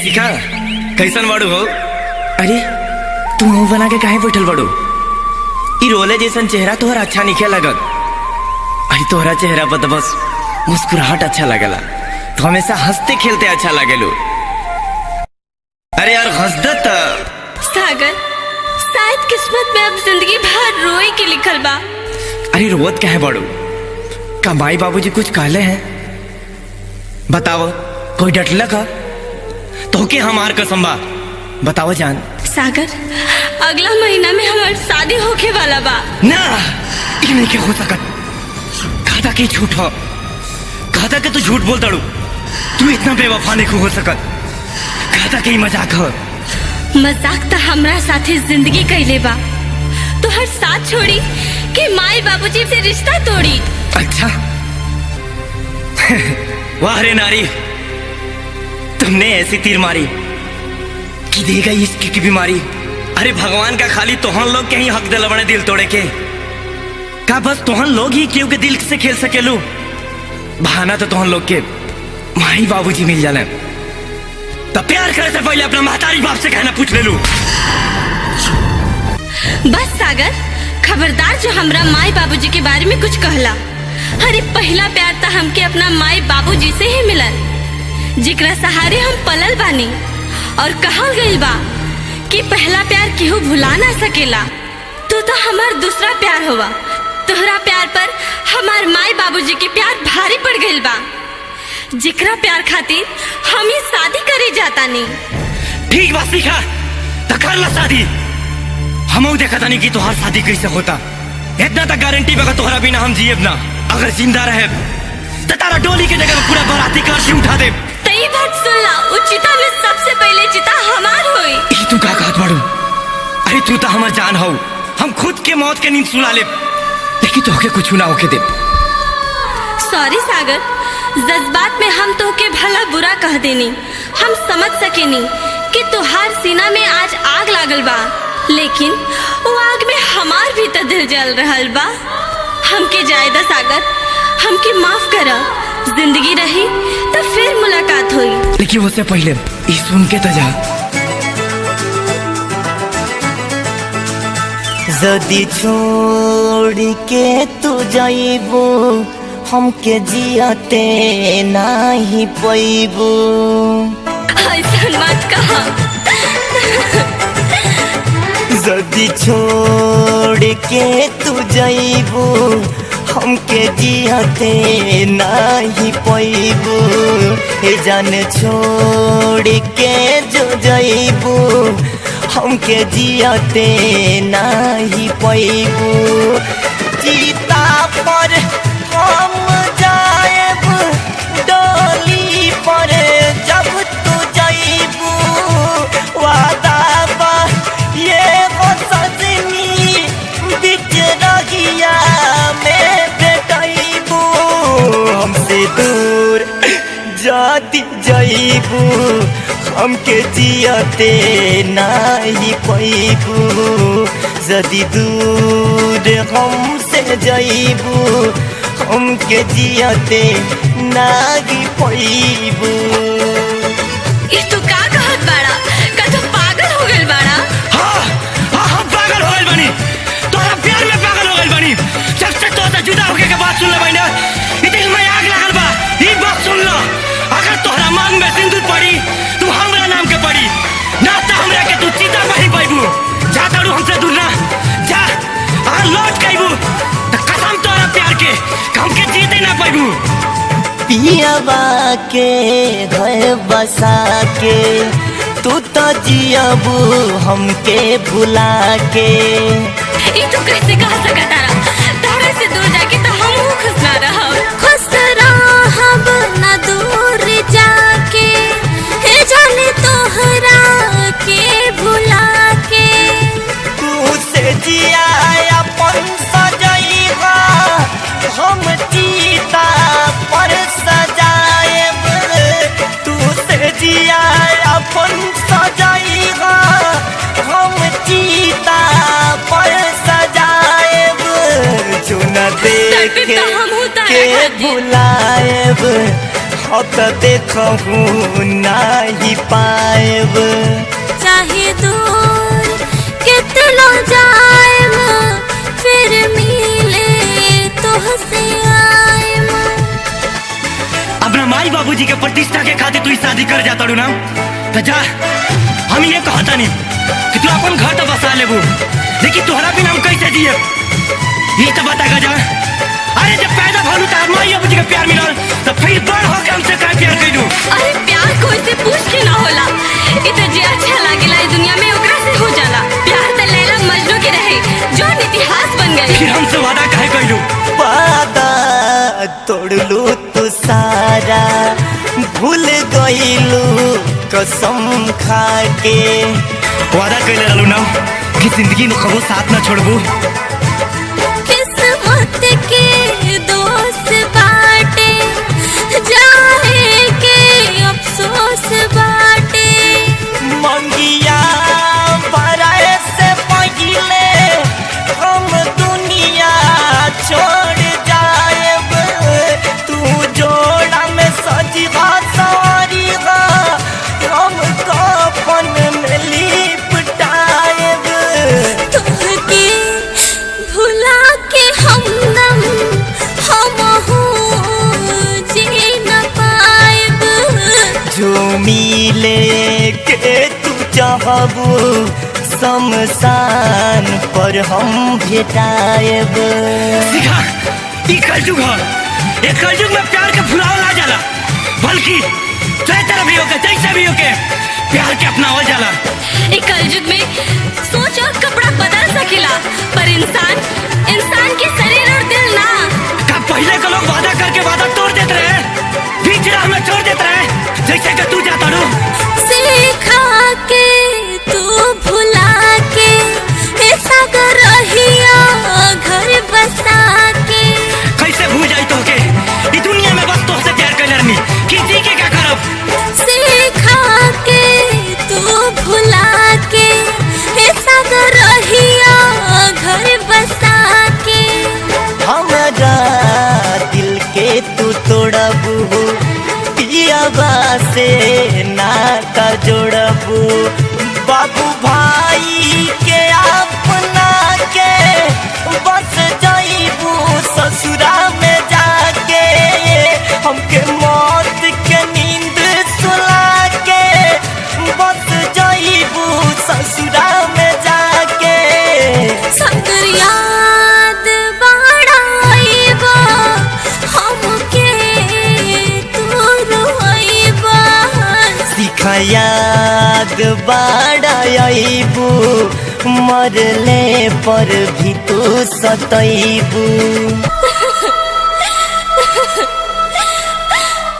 शिखा, कैसन बाड़ू हो? अरे तू मुंह बना के काहे बैठल बाड़ू? ई रोले जैसन चेहरा तोहरा अच्छा नहीं लगत। अरे तोहरा चेहरा पर तो बस मुस्कुराहट अच्छा लगला। तो हमेशा हंसते खेलते अच्छा लगेलू। अरे यार हंस दे त। सागर, शायद किस्मत में अब जिंदगी भर रोए के लिखल बा। अरे रोवत काहे बाड़ू? का माई बाबूजी कुछ कहले हैं? बताओ, कोई डटला का? तो के हमार कसम बा, बताओ जान। सागर, अगला महीना में हमार शादी होके वाला बा। ना, ये नहीं के हो सकत। कहता कि झूठ हो, कहता कि तू झूठ बोल दड़ू। तू इतना बेवफा नहीं हो सकत। कहता कि मजाक हो। मजाक तो हमरा साथे जिंदगी कैले बा। तो हर साथ छोड़ी कि माई बाबूजी से रिश्ता तोड़ी। अच्छा वाह रे नारी, तुमने ऐसी तीर मारी कि दे गई इश्क की बीमारी। अरे भगवान का खाली तोहन लोग के ही हक दिल बने दिल तोड़े के। का बस तोहन लोग ही क्यों के दिल से खेल सकेलू? बहाना तो तोहन लोग के माई बाबूजी मिल जाने। तो प्यार करे से पहले अपना महतारी बाप से कहना पूछ ले लू। बस सागर, खबरदार जो हमरा माई बाबूजी के बारे में कुछ कहला। अरे पहला प्यार तो हमके अपना माई बाबूजी से ही मिलल, जिकरा सहारे हम पलल बानी। और कहल गइल बा कि पहला प्यार केहू भुला ना सकेला। तू तो हमार दूसरा प्यार होवा। तोहरा प्यार पर हमार माई बाबूजी के प्यार भारी पड़ गइल बा, जिकरा प्यार खातिर हम ही शादी करे जाता नहीं। ठीक बात सीखा तो कर ला शादी। हम देखा था नहीं कि तुहार शादी कैसे होता। इतना तक गारंटी बगा तोहरा बिना हम जिएब ना। अगर जिंदा रहे तो तारा डोली के जगह पूरा बाराती कार से उठा दे। तई बात सुन ला, चिता में सबसे पहले चिता हमार होई। ई तू का कहत बाड़ू? अरे तू तो हमार जान हो। हम खुद के मौत के नींद सुला ले, लेकिन तोहके कुछ ना होके दे। सॉरी सागर, जज्बात में हम तोहके भला बुरा कह देनी। हम समझ सकेनी कि तुहार सीना में आज आग लागल बा, लेकिन वो आग में हमार भी तो दिल जल रहल बा। हमके जायदा सागर, हमके माफ करा। जिंदगी रही तो फिर मुलाकात हुई, लेकिन उससे पहले ये सुन के तो जा। जदी छोड़ के तू जाइबू, हमके जियाते नाही पैबू। ऐसा मत कहा। जदी छोड़ के तू जाइबू, हमके जियाते नाही पैबू। हे जान छोड़ के जो जाइबू, हमके जियाते नाही पैबू। चिता पर हम जाएब, डोली पर जब तू जाइबू। वादा बा ये वो सजनी बिच रहिया में बेटाइबू। हमसे दूर जाती जाइबू, हमके जियाते नाही पैबू। जदी दूर हमसे जाइबू, हमके जियाते नाही पैबू। ये तू का कहत बाड़ा? का तू पागल हो गइल बाड़ा? हाँ, पागल हो गइल बानी। तोरा प्यार में पागल हो गइल बानी। जब से तोरा जुदा होके के बात सुन ले बानी, ई दिल में आग लागल बा। ई बात सुन लो, अगर तोहरा मांग में सिंदूर पड़ी, तू हमरा नाम के पड़ी। ना तो हमरा के तू चिता नहीं पाइबू। जा तारू हमसे दूर ना जा। अगर लौट के आइबू तो कसम तोरा प्यार के हमके जीते ना पाइबू। पियावा के घर बसा के तू तो जियाबू, हमके भुला के। ये तू कैसे कह सकत तारा? तारा से दूर जाके तो हम खुश ना रहब। खुश रहब ना दूर जाके, हे जाने तोहरा के भुला के। तू से जिया अपन सजाइबा, हम चिता पर सजाएब। तू से जिया अपन सजाइबा, हम चिता पर सजाएब। जो न देखे के भुलाएब, अब तो देखहूँ नहीं पाएब। चाहे दूर कितना जाएम फिर मिले तुहसे आएम। अपना माई बाबूजी के प्रतिष्ठा के खातिर तू शादी कर जाता ना तो जा। हम ये कहता नहीं कि तू अपन घर तो बसा लेबू, लेकिन तोहरा बिना हम कैसे जिए ये तो बता जा। अरे जब पैदा भलू तो माई बाबूजी के प्यार मिलल तो फिर बड़ होके हमसे का प्यार कैलू। अरे प्यार कोई से पूछ के ना होला, इ तो जे अच्छा लागेला इस दुनिया में ओकरा से हो जाला। प्यार तो लैला मजनू के रहे जो इतिहास बन गए। फिर हमसे वादा काहे कैलू? वादा तोड़लू तू सारा, भूल गईलू कसम खा के। वादा कैले रहलू ना कि जिंदगी में कबो साथ ना छोड़बू। किस्मत के दोस्त बाटे जाए के अफसोस बाटे। मंगिया बराए से पहिले हम दुनिया छोड़ जाएब। तू जोड़ा में सजीवा सवारीगा, हम कफन में लिपटाएब। तुहके भुला के हमदम हमहू जी न पाएब। जो मिले के तू चाहबू शमशान पर हम भेटाएब। सिखा ई कलयुग है, ये कलयुग में प्यार के भुलावल ना जाला, बल्कि चाहे तरह भी होके जैसे भी होके प्यार के अपनावल जाला। एक कलयुग में सोच और कपड़ा बदल सकेला, पर इंसान के शरीर और दिल ना। का पहले के लोग वादा करके वादा तोड़ देते रहे, बीच राह में छोड़ देते रहे, जैसे कि तू जाता रू। सिखा के तू भुला के ऐसा कर रहिया घर बसा के। कैसे भूल जाई तो के ई दुनिया में बस तोहसे प्यार कैले रहनी कि जी के क्या करब। सिखा के तू भुला के ऐसा कर रहिया घर बसा के। हमारा दिल के तू तोड़बू, पियाबा से नाता जोड़बू। बाबू भाई के अपना के बस जाइबू ससुरा में जाके। हमके मौत के नींद सुला के बस जाइबू ससुरा में जाके। सगर याद बाड़ाइबा हमके तू रोइबा। सिखा याद बाड़ाइबू, मरले पर भी तू सतैबू।